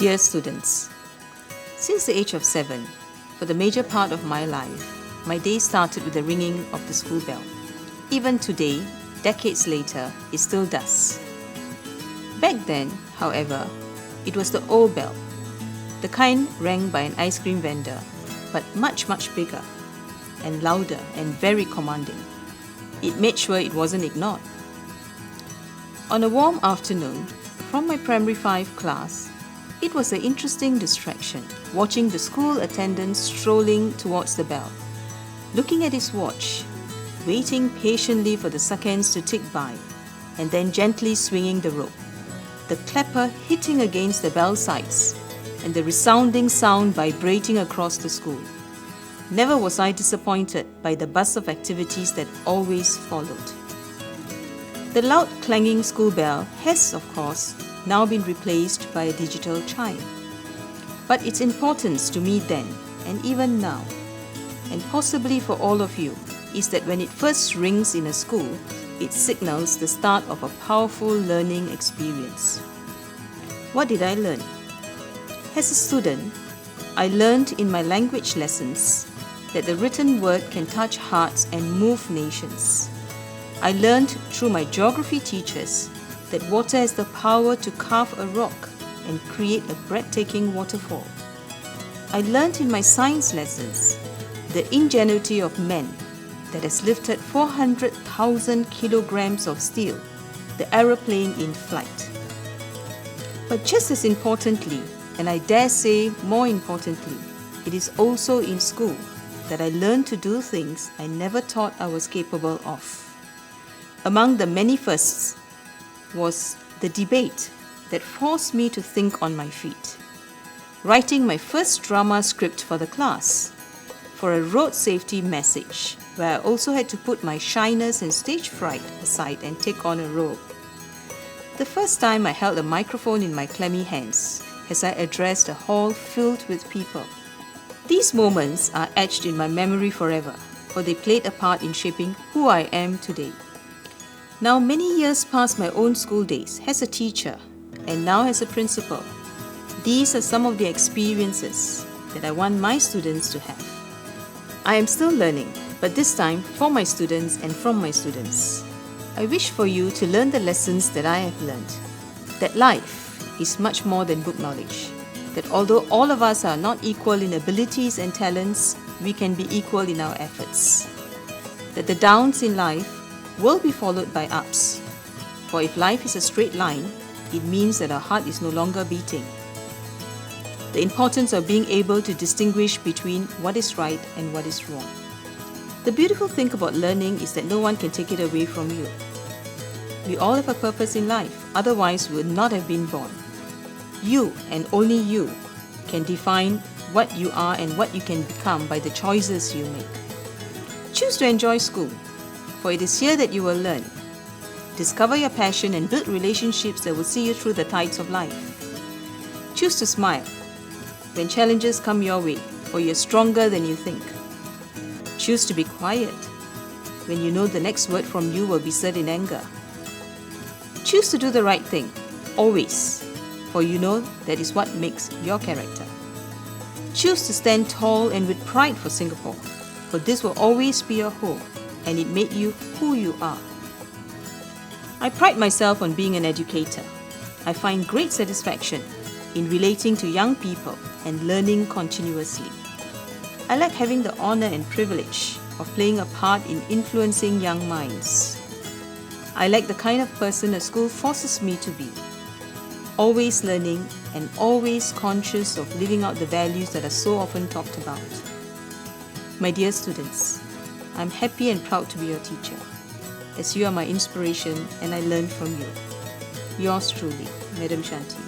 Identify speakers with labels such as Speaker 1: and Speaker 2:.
Speaker 1: Dear students, since the age of 7, for the major part of my life, my day started with the ringing of the school bell. Even today, decades later, it still does. Back then, however, it was the old bell, the kind rang by an ice cream vendor, but much bigger and louder and very commanding. It made sure it wasn't ignored. On a warm afternoon, from my primary 5 class, it was an interesting distraction, watching the school attendant strolling towards the bell, looking at his watch, waiting patiently for the seconds to tick by, and then gently swinging the rope, the clapper hitting against the bell sides, and the resounding sound vibrating across the school. Never was I disappointed by the buzz of activities that always followed. The loud clanging school bell has, of course, now been replaced by a digital chime. But its importance to me then, and even now, and possibly for all of you, is that when it first rings in a school, it signals the start of a powerful learning experience. What did I learn? As a student, I learned in my language lessons that the written word can touch hearts and move nations. I learned through my geography teachers that water has the power to carve a rock and create a breathtaking waterfall. I learned in my science lessons the ingenuity of men that has lifted 400,000 kilograms of steel, the aeroplane in flight. But just as importantly, and I dare say more importantly, it is also in school that I learned to do things I never thought I was capable of. Among the many firsts was the debate that forced me to think on my feet. Writing my first drama script for the class, for a road safety message, where I also had to put my shyness and stage fright aside and take on a role. The first time I held a microphone in my clammy hands as I addressed a hall filled with people. These moments are etched in my memory forever, for they played a part in shaping who I am today. Now many years past my own school days as a teacher and now as a principal, these are some of the experiences that I want my students to have. I am still learning, but this time for my students and from my students. I wish for you to learn the lessons that I have learned, that life is much more than book knowledge, that although all of us are not equal in abilities and talents, we can be equal in our efforts, that the downs in life will be followed by ups. For if life is a straight line, it means that our heart is no longer beating. The importance of being able to distinguish between what is right and what is wrong. The beautiful thing about learning is that no one can take it away from you. We all have a purpose in life, otherwise we would not have been born. You and only you can define what you are and what you can become by the choices you make. Choose to enjoy school, for it is here that you will learn. Discover your passion and build relationships that will see you through the tides of life. Choose to smile when challenges come your way, for you're stronger than you think. Choose to be quiet when you know the next word from you will be said in anger. Choose to do the right thing, always, for you know that is what makes your character. Choose to stand tall and with pride for Singapore, for this will always be your home, and it made you who you are. I pride myself on being an educator. I find great satisfaction in relating to young people and learning continuously. I like having the honor and privilege of playing a part in influencing young minds. I like the kind of person a school forces me to be, always learning and always conscious of living out the values that are so often talked about. My dear students, I'm happy and proud to be your teacher, as you are my inspiration and I learn from you. Yours truly, Mdm Shanti.